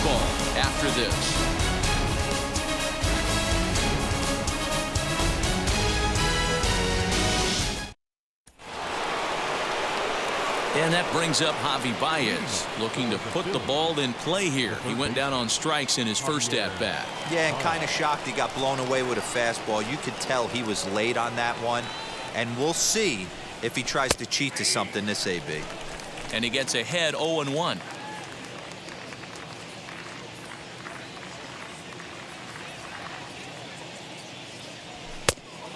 fastball after this. And that brings up Javi Baez, looking to put the ball in play here. He went down on strikes in his first at-bat. Yeah, and kind of shocked he got blown away with a fastball. You could tell he was late on that one. And we'll see if he tries to cheat to something this AB. And he gets ahead 0-1.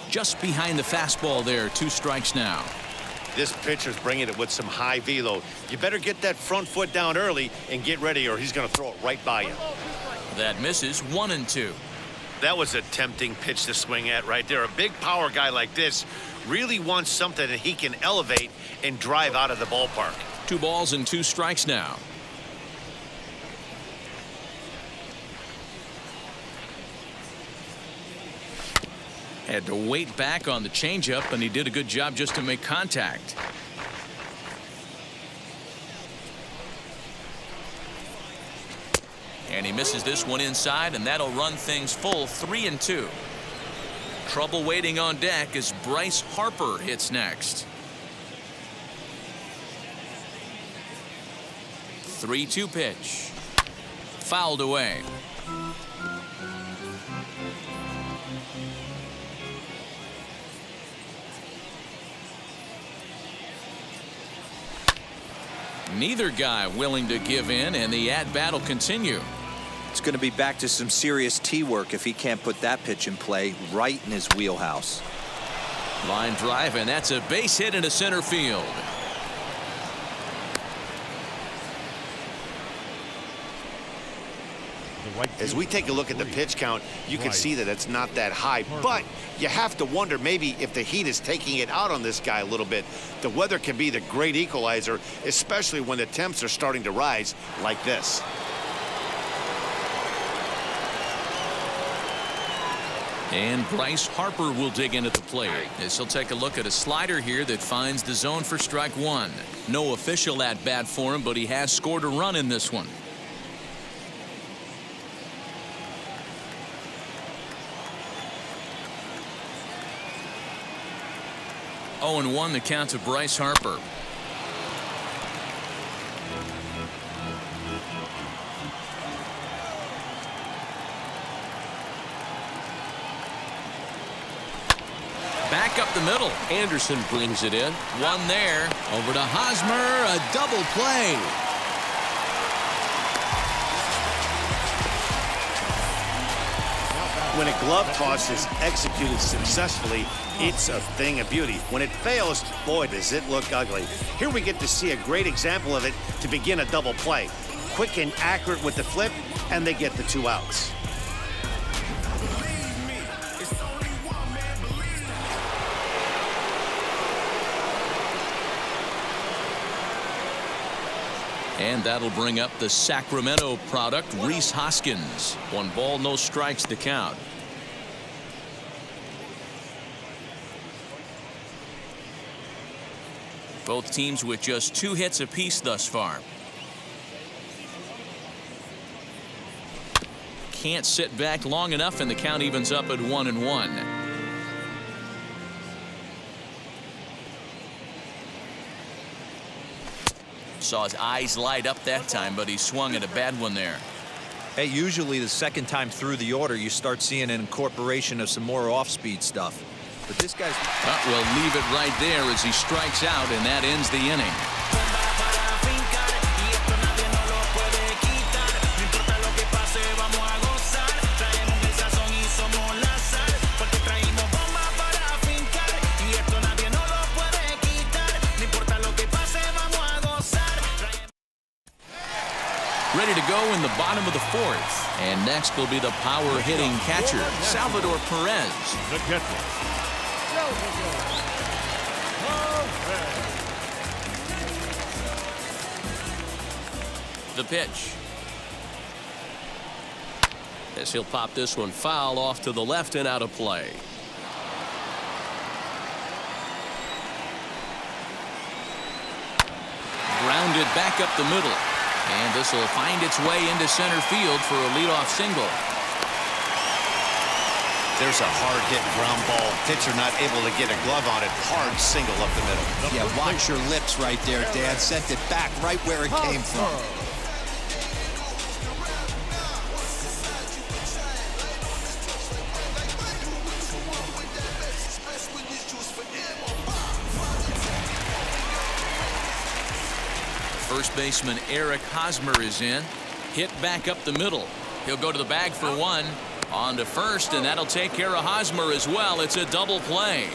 Just behind the fastball there, 2 strikes now. This pitcher's bringing it with some high velo. You better get that front foot down early and get ready, or he's going to throw it right by you. That misses 1-2. That was a tempting pitch to swing at right there. A big power guy like this really wants something that he can elevate and drive out of the ballpark. 2 balls and 2 strikes now. Had to wait back on the changeup, and he did a good job just to make contact. And he misses this one inside, and that'll run things full 3-2. Trouble waiting on deck as Bryce Harper hits next. 3-2 pitch. Fouled away. Neither guy willing to give in, and the at-bat will continue. It's going to be back to some serious tee work if he can't put that pitch in play right in his wheelhouse. Line drive, and that's a base hit into center field. As we take a look at the pitch count, you can see that it's not that high, but you have to wonder maybe if the heat is taking it out on this guy a little bit. The weather can be the great equalizer, especially when the temps are starting to rise like this. And Bryce Harper will dig in at the plate as he'll take a look at a slider here that finds the zone for strike 1. No official at bat for him, but he has scored a run in this one. Oh, and 1 the count to Bryce Harper. Back up the middle. Anderson brings it in. 1 there. Over to Hosmer. A double play. When a glove toss is executed successfully, it's a thing of beauty. When it fails, boy, does it look ugly. Here we get to see a great example of it to begin a double play. Quick and accurate with the flip, and they get the 2 outs. And that'll bring up the Sacramento product, Rhys Hoskins. 1 ball, no strikes to count. Both teams with just 2 hits apiece thus far. Can't sit back long enough, and the count evens up at 1-1. Saw his eyes light up that time, but he swung at a bad one there. Hey, usually the second time through the order, you start seeing an incorporation of some more off-speed stuff. But this guy's... We'll leave it right there as he strikes out, and that ends the inning. Ready to go in the bottom of the 4th. And next will be the power-hitting catcher, Salvador Perez. The catcher, The pitch. As he'll pop this one foul off to the left and out of play. Grounded back up the middle. And this will find its way into center field for a leadoff single. There's a hard-hit ground ball. Pitcher not able to get a glove on it. Hard single up the middle. Yeah, watch your lips right there, Dan. Sent it back right where it came from. First baseman Eric Hosmer is in. Hit back up the middle. He'll go to the bag for one. On to first, and that'll take care of Hosmer as well. It's a double play.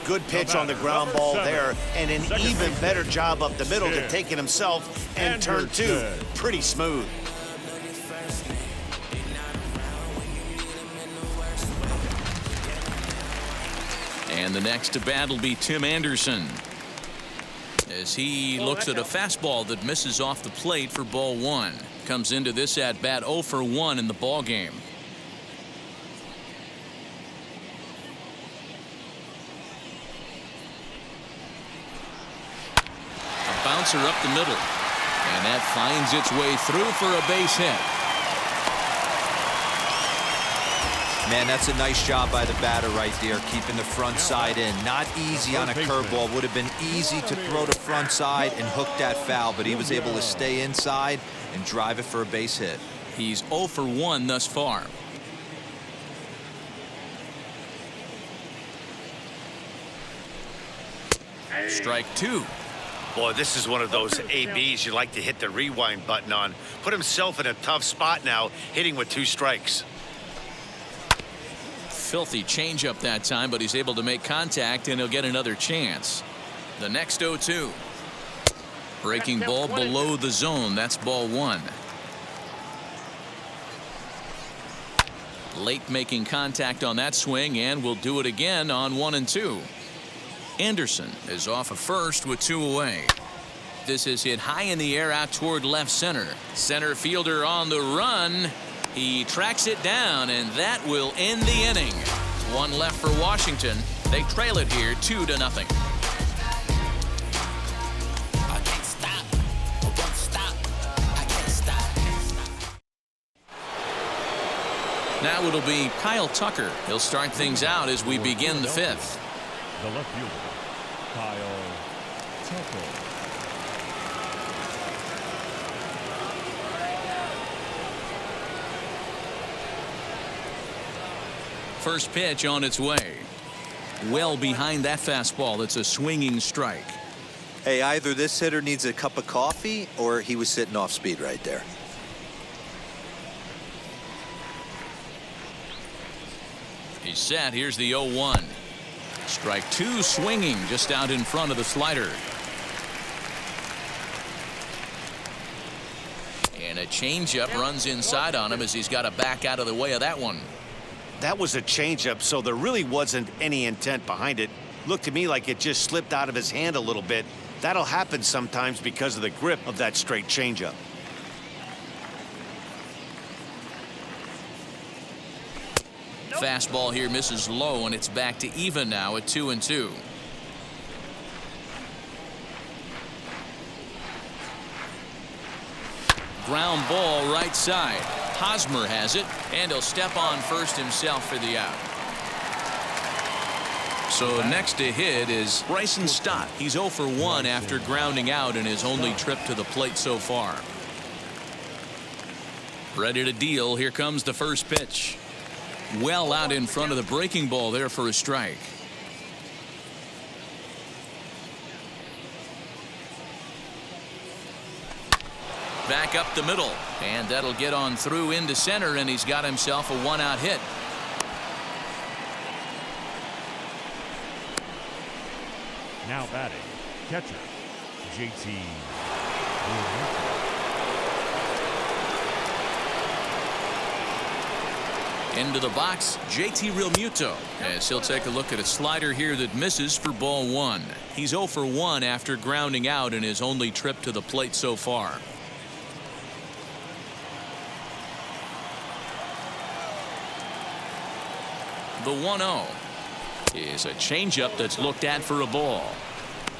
Good pitch on the ground ball there, and an even better job up the middle to take it himself and turn two. Pretty smooth. And the next to bat will be Tim Anderson, as he looks at a fastball that misses off the plate for ball one. Comes into this at bat 0 for 1 in the ball game. A bouncer up the middle, and that finds its way through for a base hit. Man, that's a nice job by the batter right there, keeping the front side in. Not easy on a curveball. Would have been easy to throw the front side and hook that foul, but he was able to stay inside and drive it for a base hit. He's 0 for 1 thus far. Strike two. Boy, this is one of those ABs you like to hit the rewind button on. Put himself in a tough spot now, hitting with 2 strikes. Filthy changeup that time, but he's able to make contact, and he'll get another chance. The next 0-2. Breaking ball below the zone. That's ball one. Late making contact on that swing, and will do it again on 1 and 2. Anderson is off of first with 2 away. This is hit high in the air out toward left center. Center fielder on the run. He tracks it down, and that will end the inning. 1 left for Washington. They trail it here 2-0. Now it'll be Kyle Tucker. He'll start things out as we begin the 5th. The left fielder, Kyle Tucker. First pitch on its way. Well behind that fastball. It's a swinging strike. Hey, either this hitter needs a cup of coffee or he was sitting off speed right there. He's set. Here's the 0-1. Strike two, swinging just out in front of the slider. And a changeup runs inside on him as he's got to back out of the way of that one. That was a changeup, so there really wasn't any intent behind it. Looked to me like it just slipped out of his hand a little bit. That'll happen sometimes because of the grip of that straight changeup. Fastball here misses low, and it's back to even now at 2-2. Ground ball right side. Hosmer has it, and he'll step on first himself for the out. So next to hit is Bryson Stott. He's 0 for 1 after grounding out in his only trip to the plate so far. Ready to deal. Here comes the first pitch. Well out in front of the breaking ball there for a strike. Back up the middle, and that'll get on through into center, and he's got himself a 1-out hit. Now batting, catcher, JT. Into the box, JT Realmuto, as he'll take a look at a slider here that misses for ball one. He's 0 for 1 after grounding out in his only trip to the plate so far. The 1-0 is a changeup that's looked at for a ball.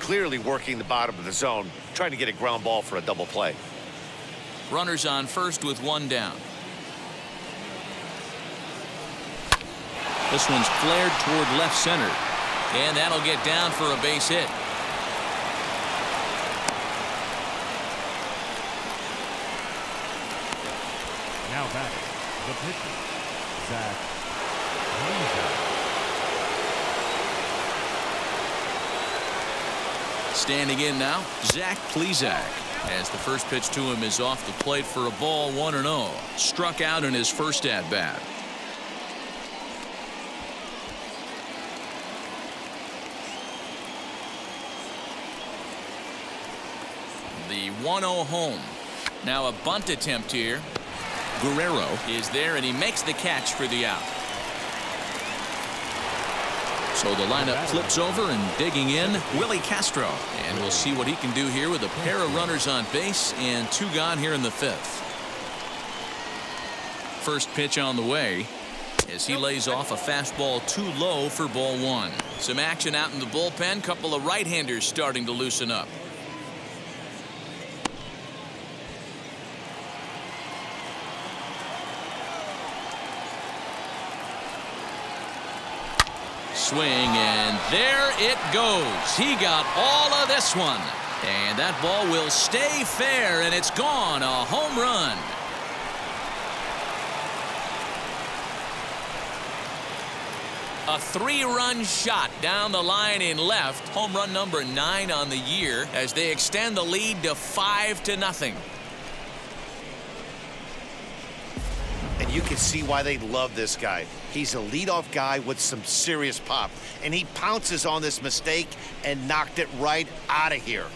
clearly working the bottom of the zone, trying to get a ground ball for a double play. Runners on first with one down. This one's flared toward left center, and that'll get down for a base hit. Now batting, the pitcher, XXVIII. Standing in now, Zach Plesac, as the first pitch to him is off the plate for a ball, 1-0. Struck out in his first at bat. The 1-0 home. Now a bunt attempt here. Guerrero is there, and he makes the catch for the out. So the lineup flips over, and digging in, Willie Castro. And we'll see what he can do here with a pair of runners on base and 2 gone here in the 5th. First pitch on the way as he lays off a fastball too low for ball 1. Some action out in the bullpen. Couple of right-handers starting to loosen up. Swing, and there it goes. He got all of this one, and that ball will stay fair, and it's gone. A home run. A 3-run shot down the line in left. Home run number 9 on the year as they extend the lead to 5-0. And you can see why they love this guy. He's a leadoff guy with some serious pop, and he pounces on this mistake and knocked it right out of here.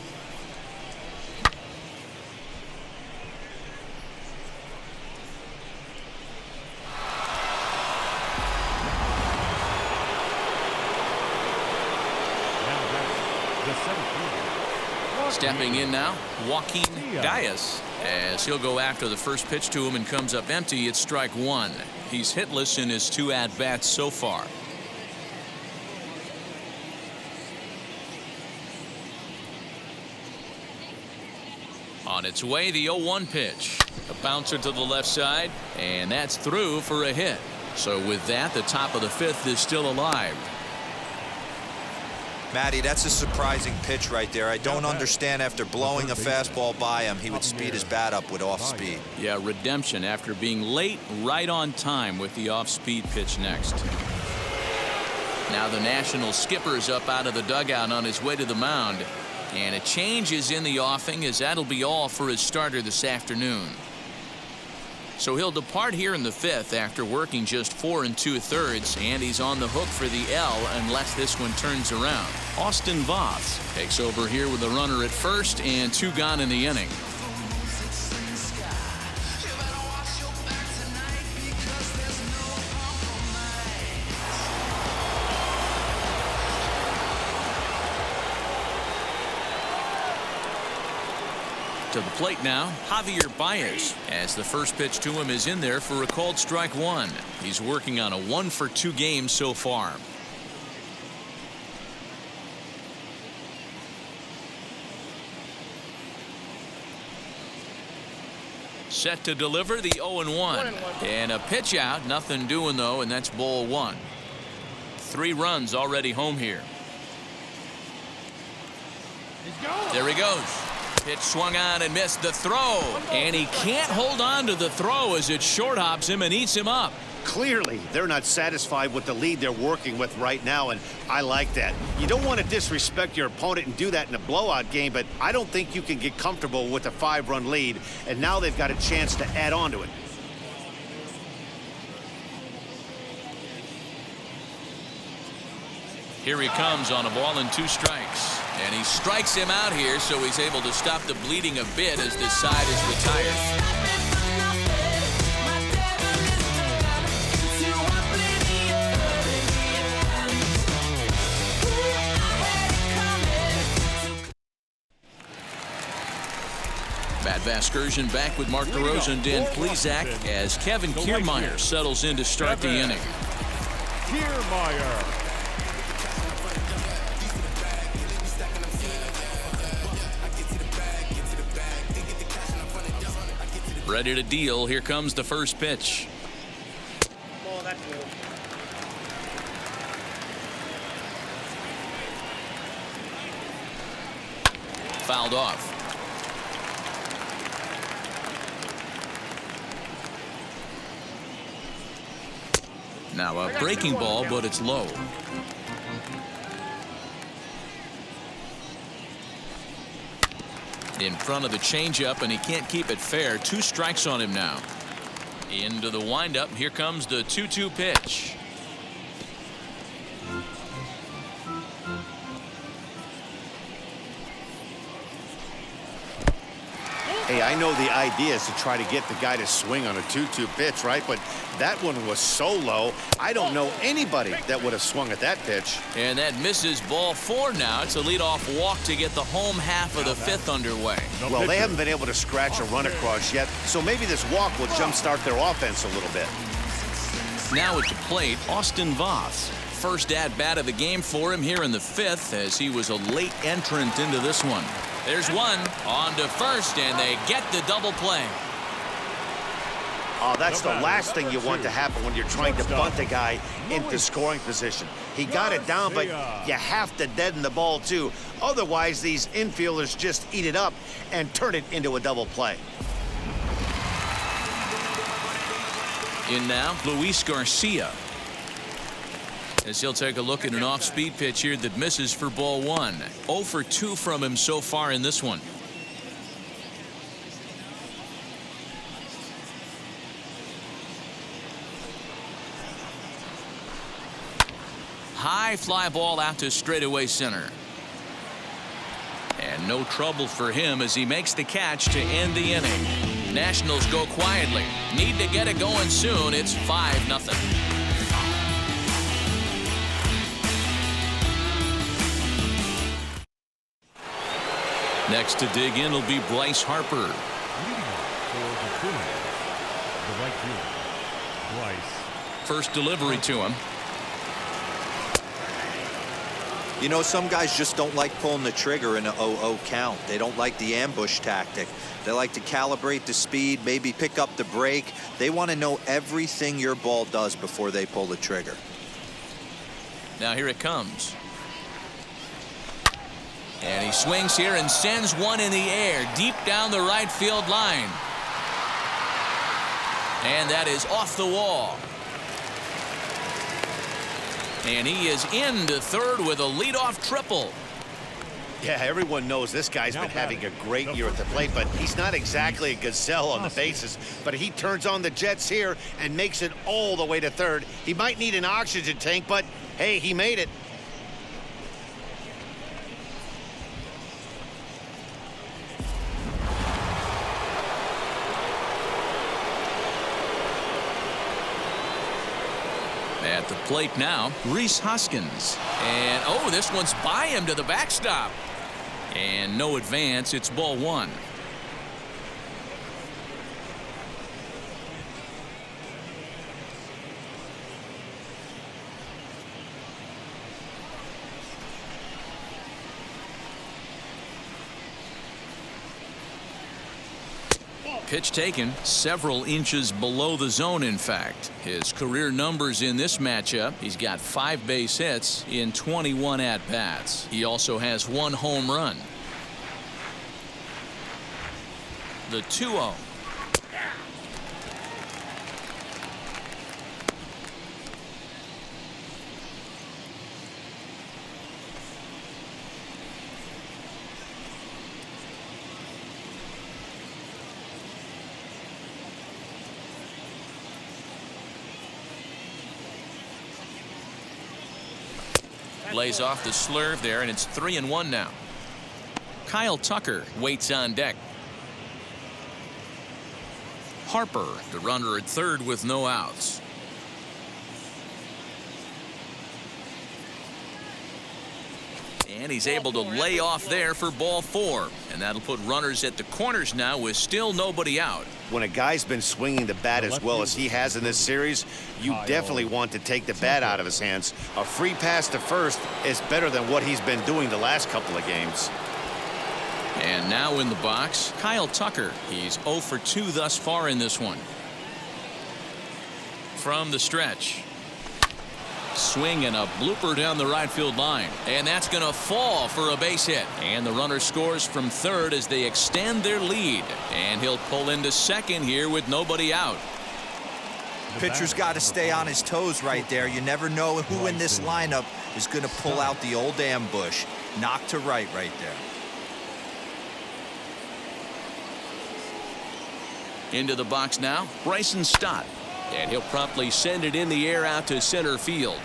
Stepping in now, Joaquin Diaz, as he'll go after the first pitch to him and comes up empty. It's strike 1. He's hitless in his 2 at-bats so far. On its way, the 0-1 pitch. A bouncer to the left side, and that's through for a hit. So with that, the top of the 5th is still alive. Matty, that's a surprising pitch right there. I don't understand, after blowing a fastball by him, he would speed his bat up with off speed. Yeah, redemption after being late, right on time with the off-speed pitch next. Now the National skipper's up out of the dugout on his way to the mound. And a change is in the offing, as that'll be all for his starter this afternoon. So he'll depart here in the 5th after working just 4 2/3, and he's on the hook for the L unless this one turns around. Austin Voth takes over here with a runner at first and 2 gone in the inning. To the plate now, Javier Baez, as the first pitch to him is in there for a called strike 1. He's working on a 1-for-2 game so far. Set to deliver the 0-1. And a pitch out, nothing doing though, and that's ball 1. 3 runs already home here. There he goes. Pitch swung on and missed the throw, and he can't hold on to the throw as it short hops him and eats him up. Clearly, they're not satisfied with the lead they're working with right now, and I like that. You don't want to disrespect your opponent and do that in a blowout game, but I don't think you can get comfortable with a 5-run lead, and now they've got a chance to add on to it. Here he comes on a ball and 2 strikes. And he strikes him out here, so he's able to stop the bleeding a bit as this side is retired. Matt Vasgersian back with Mark DeRosa and Dan Plesac as Kevin Kiermaier settles in to start the inning. Kiermaier. Ready to deal. Here comes the first pitch. Oh, that's good. Fouled off. Now a breaking ball, but it's low. In front of the changeup, and he can't keep it fair. 2 strikes on him now. Into the windup. Here comes the 2-2 pitch. Hey, I know the idea is to try to get the guy to swing on a 2-2 pitch, right? But that one was so low, I don't know anybody that would have swung at that pitch. And that misses. Ball 4 now. It's a leadoff walk to get the home half of the 5th underway. Well, they haven't been able to scratch a run across yet, so maybe this walk will jumpstart their offense a little bit. Now at the plate, Austin Voth. First at-bat of the game for him here in the 5th, as he was a late entrant into this one. There's one on to first, and they get the double play. Oh, that's the last thing you want to happen when you're trying to bunt a guy into scoring position. He got it down, but you have to deaden the ball, too. Otherwise, these infielders just eat it up and turn it into a double play. In now, Luis Garcia. As he'll take a look at an off-speed pitch here that misses for ball 1. 0 for 2 from him so far in this one. High fly ball out to straightaway center. And no trouble for him as he makes the catch to end the inning. Nationals go quietly. Need to get it going soon. It's 5-0. Next to dig in will be Bryce Harper. Leading off for the Phillies, the right fielder, Bryce. First delivery to him. You know, some guys just don't like pulling the trigger in a 0-0 count. They don't like the ambush tactic. They like to calibrate the speed, maybe pick up the brake. They want to know everything your ball does before they pull the trigger. Now here it comes. And he swings here and sends one in the air deep down the right field line. And that is off the wall. And he is into third with a leadoff triple. Yeah, everyone knows this guy's been having a great year at the plate, but he's not exactly a gazelle on the bases. But he turns on the jets here and makes it all the way to third. He might need an oxygen tank, but hey, he made it. At the plate now, Rhys Hoskins. And, oh, this one's by him to the backstop. And no advance. It's ball 1. Pitch taken several inches below the zone, in fact. His career numbers in this matchup, he's got 5 base hits in 21 at-bats. He also has 1 home run. The 2-0. Lays off the slurve there, and it's 3-1 now. Kyle Tucker waits on deck. Harper, the runner at third with no outs. And he's able to lay off there for ball 4. And that'll put runners at the corners now with still nobody out. When a guy's been swinging the bat as well as he has in this series, you definitely want to take the bat out of his hands. A free pass to first is better than what he's been doing the last couple of games. And now in the box, Kyle Tucker. He's 0 for 2 thus far in this one. From the stretch. Swing and a blooper down the right field line. And that's going to fall for a base hit. And the runner scores from third as they extend their lead. And he'll pull into second here with nobody out. Pitcher's got to stay on his toes right there. You never know who in this lineup is going to pull out the old ambush. Knock to right there. Into the box now, Bryson Stott. And he'll promptly send it in the air out to center field.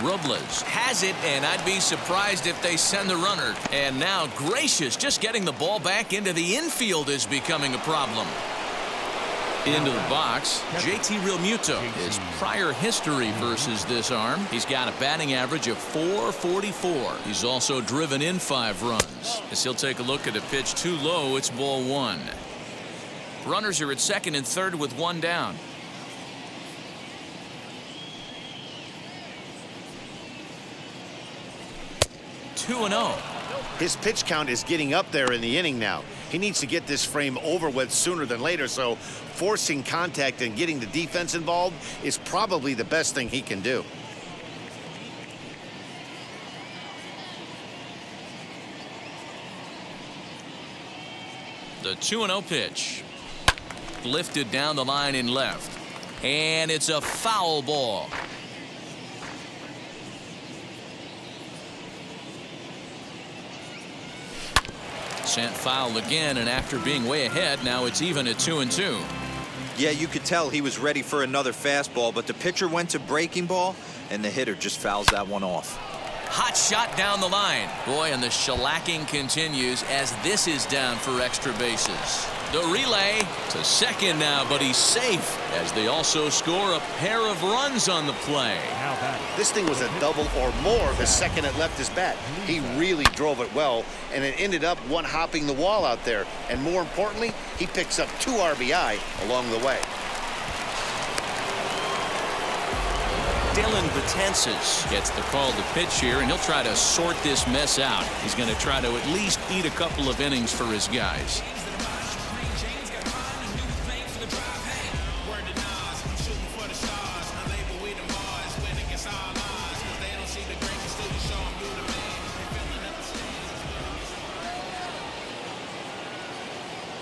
Robles has it, and I'd be surprised if they send the runner. And now Gracious, just getting the ball back into the infield is becoming a problem. Into the box, JT Realmuto. His prior history versus this arm, he's got a batting average of .444. He's also driven in 5 runs. As he'll take a look at a pitch too low, it's ball 1. Runners are at second and third with 1 down. Two and 0. His pitch count is getting up there in the inning now. He needs to get this frame over with sooner than later, so forcing contact and getting the defense involved is probably the best thing he can do. The 2-0 pitch. Lifted down the line in left. And it's a foul ball. Sent foul again, and after being way ahead, now it's even at 2-2. Yeah, you could tell he was ready for another fastball, but the pitcher went to breaking ball, and the hitter just fouls that one off. Hot shot down the line. Boy, and the shellacking continues as this is down for extra bases. The relay to second now, but he's safe as they also score a pair of runs on the play. This thing was a double or more the second it left his bat. He really drove it well, and it ended up one-hopping the wall out there. And more importantly, he picks up 2 RBI along the way. Dylan Betances gets the call to pitch here, and he'll try to sort this mess out. He's going to try to at least eat a couple of innings for his guys.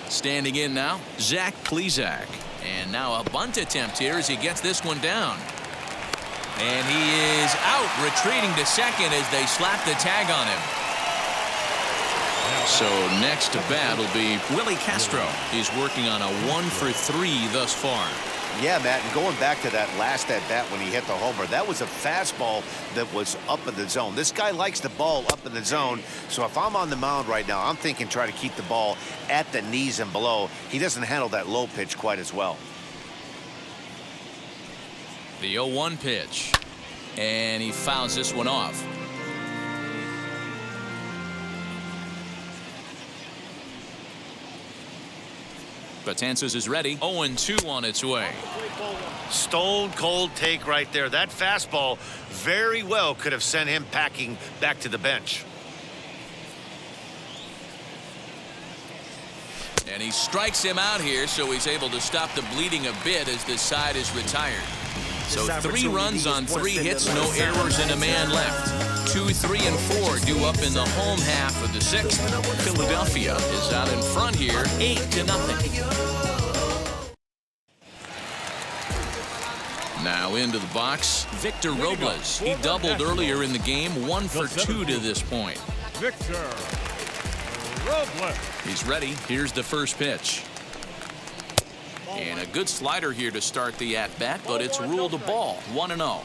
Standing in now, Zach Plesac. And now a bunt attempt here as he gets this one down. And he is out, retreating to second as they slap the tag on him. So next to bat will be Willie Castro. He's working on a 1 for 3 thus far. Yeah, Matt, and going back to that last at-bat when he hit the homer, that was a fastball that was up in the zone. This guy likes the ball up in the zone, so if I'm on the mound right now, I'm thinking try to keep the ball at the knees and below. He doesn't handle that low pitch quite as well. The 0-1 pitch. And he fouls this one off. Betances is ready. 0-2 on its way. Stone cold take right there. That fastball very well could have sent him packing back to the bench. And he strikes him out here, so he's able to stop the bleeding a bit as this side is retired. So 3 runs on 3 hits, no errors, and a man left. 2, 3, and 4 due up in the home half of the 6th. Philadelphia is out in front here, 8-0. Now into the box, Victor Robles. He doubled earlier in the game, 1 for 2 to this point. Victor Robles. He's ready. Here's the first pitch. And a good slider here to start the at-bat, but it's ruled a ball. 1-0.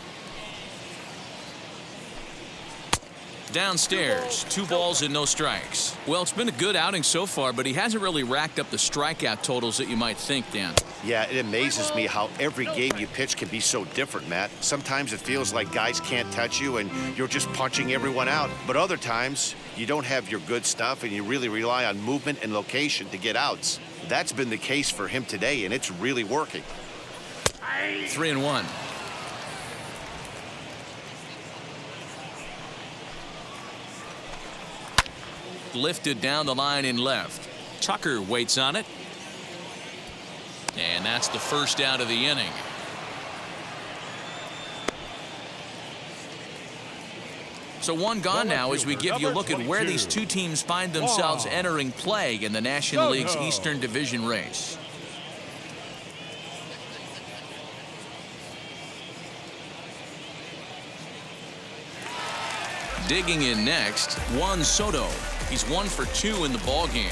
Downstairs, 2 balls and no strikes. Well, it's been a good outing so far, but he hasn't really racked up the strikeout totals that you might think, Dan. Yeah, it amazes me how every game you pitch can be so different, Matt. Sometimes it feels like guys can't touch you and you're just punching everyone out. But other times, you don't have your good stuff and you really rely on movement and location to get outs. That's been the case for him today, and it's really working. 3-1. Lifted down the line in left. Tucker waits on it. And that's the first out of the inning. So one gone now as we give you a look at where these two teams find themselves entering play in the National League's Eastern Division race. Digging in next, Juan Soto. He's 1 for 2 in the ballgame.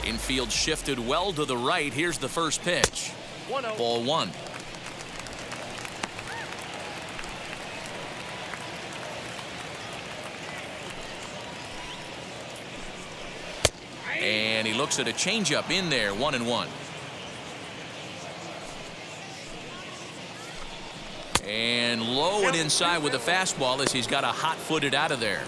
Infield shifted well to the right. Here's the first pitch. Ball 1. And he looks at a changeup in there, 1-1. And low and inside with a fastball as he's got a hot-footed out of there.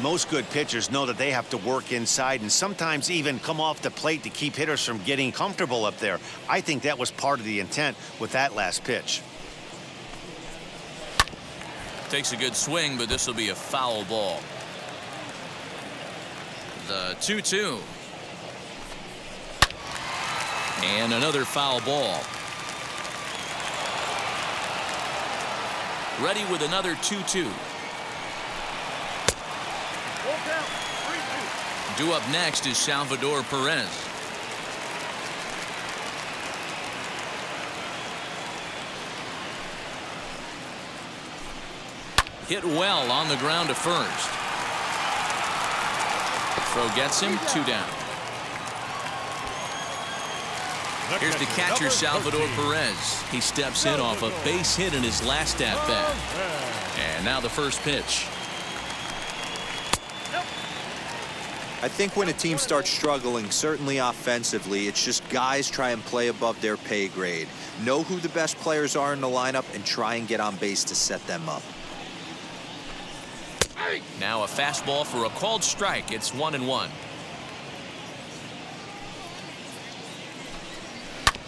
Most good pitchers know that they have to work inside and sometimes even come off the plate to keep hitters from getting comfortable up there. I think that was part of the intent with that last pitch. Takes a good swing, but this will be a foul ball. The 2-2. And another foul ball. Ready with another 2-2. Due up next is Salvador Perez. Hit well on the ground to first. Throw gets him, 2 down. Here's the catcher, Salvador Perez. He steps in off a base hit in his last at bat. And now the first pitch. I think when a team starts struggling, certainly offensively, it's just guys try and play above their pay grade. Know who the best players are in the lineup and try and get on base to set them up. Now a fastball for a called strike. It's 1-1.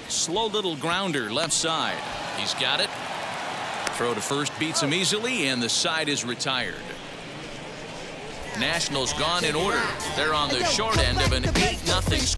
Slow little grounder left side. He's got it. Throw to first beats him easily, and the side is retired. Nationals gone in order. They're on the short end of an 8-0.